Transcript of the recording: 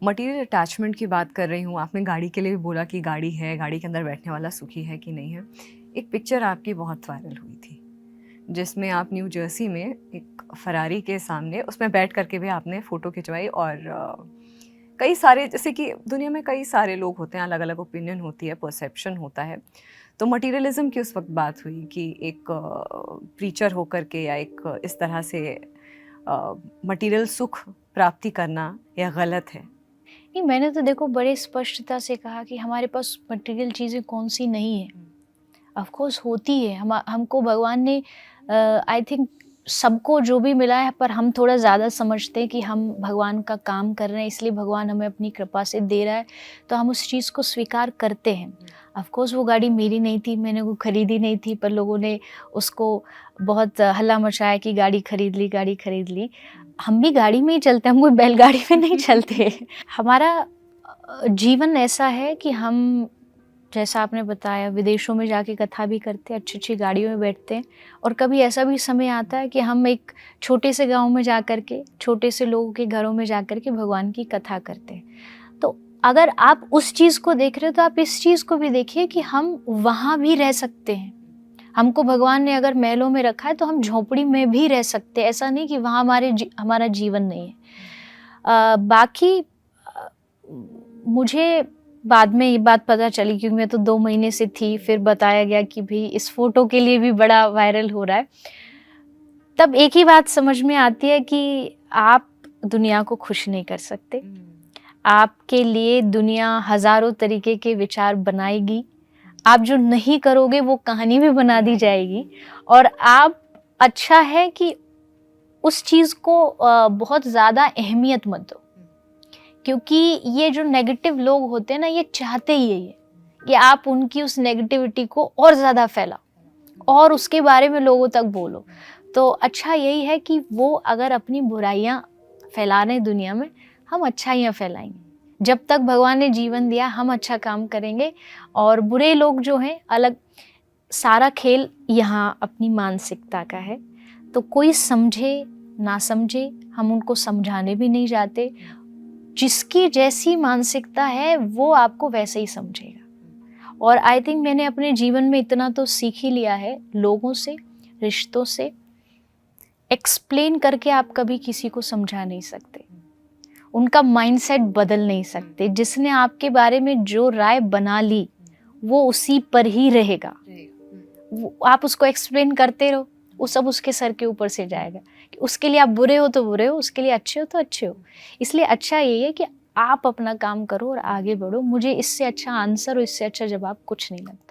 Material attachment की बात कर रही हूँ। आपने गाड़ी के लिए भी बोला कि गाड़ी है, गाड़ी के अंदर बैठने वाला सुखी है कि नहीं है। एक पिक्चर आपकी बहुत वायरल हुई थी, जिसमें आप न्यू जर्सी में एक फरारी के सामने उसमें बैठ करके भी आपने फ़ोटो खिंचवाई और कई सारे, जैसे कि दुनिया में कई सारे लोग होते हैं, अलग-अलग ओपिनियन होती है, परसेप्शन होता है। तो मटीरियलिज़्म की उस वक़्त बात हुई कि एक प्रीचर होकर के या एक इस तरह से मटीरियल सुख प्राप्ति करना या गलत है? नहीं, मैंने तो देखो बड़े स्पष्टता से कहा कि हमारे पास मटेरियल चीज़ें कौन-सी नहीं है। ऑफ़ कोर्स होती है, हमको भगवान ने आई थिंक सबको जो भी मिला है, पर हम थोड़ा ज़्यादा समझते हैं कि हम भगवान का काम कर रहे हैं, इसलिए भगवान हमें अपनी कृपा से दे रहा है, तो हम उस चीज़ को स्वीकार करते हैं। ऑफ़ कोर्स वो गाड़ी मेरी नहीं थी, मैंने वो खरीदी नहीं थी, पर लोगों ने उसको बहुत हल्ला मचाया कि गाड़ी खरीद ली, गाड़ी खरीद ली। हम भी गाड़ी में ही चलते हैं, हम कोई बैलगाड़ी में नहीं चलते। हमारा जीवन ऐसा है कि हम, जैसा आपने बताया, विदेशों में जाके कथा भी करते हैं, अच्छी-अच्छी गाड़ियों में बैठते हैं, और कभी ऐसा भी समय आता है कि हम एक छोटे से गाँव में जा कर के, छोटे से लोगों के घरों में जा कर के भगवान की कथा करते हैं। तो अगर आप उस चीज़ को देख रहे हो, तो आप इस चीज़ को भी देखिए कि हम वहाँ भी रह सकते हैं। हमको भगवान ने अगर महलों में रखा है, तो हम झोंपड़ी में भी रह सकते हैं। ऐसा नहीं कि वहाँ हमारा जीवन नहीं है। बाकी मुझे बाद में ये बात पता चली, क्योंकि मैं तो 2 महीने से थी, फिर बताया गया कि भई इस फ़ोटो के लिए भी बड़ा वायरल हो रहा है। तब एक ही बात समझ में आती है कि आप दुनिया को खुश नहीं कर सकते। आपके लिए दुनिया हज़ारों तरीके के विचार बनाएगी। आप जो नहीं करोगे वो कहानी भी बना दी जाएगी, और आप, अच्छा है कि उस चीज़ को बहुत ज़्यादा अहमियत मत दो। क्योंकि ये जो नेगेटिव लोग होते हैं ना, ये चाहते ही यही है कि आप उनकी उस नेगेटिविटी को और ज़्यादा फैलाओ और उसके बारे में लोगों तक बोलो। तो अच्छा यही है कि वो अगर अपनी बुराइयाँ फैला रहे हैं दुनिया में, हम अच्छाइयाँ फैलाएंगे। जब तक भगवान ने जीवन दिया, हम अच्छा काम करेंगे, और बुरे लोग जो हैं अलग। सारा खेल यहाँ अपनी मानसिकता का है। तो कोई समझे ना समझे, हम उनको समझाने भी नहीं जाते। जिसकी जैसी मानसिकता है वो आपको वैसे ही समझेगा। और आई थिंक मैंने अपने जीवन में इतना तो सीख ही लिया है, लोगों से, रिश्तों से, एक्सप्लेन करके आप कभी किसी को समझा नहीं सकते, उनका माइंडसेट बदल नहीं सकते। जिसने आपके बारे में जो राय बना ली, वो उसी पर ही रहेगा। आप उसको एक्सप्लेन करते रहो, वो सब उसके सर के ऊपर से जाएगा। कि उसके लिए आप बुरे हो तो बुरे हो, उसके लिए अच्छे हो तो अच्छे हो। इसलिए अच्छा यही है कि आप अपना काम करो और आगे बढ़ो। मुझे इससे अच्छा आंसर और इससे अच्छा जवाब कुछ नहीं लगता।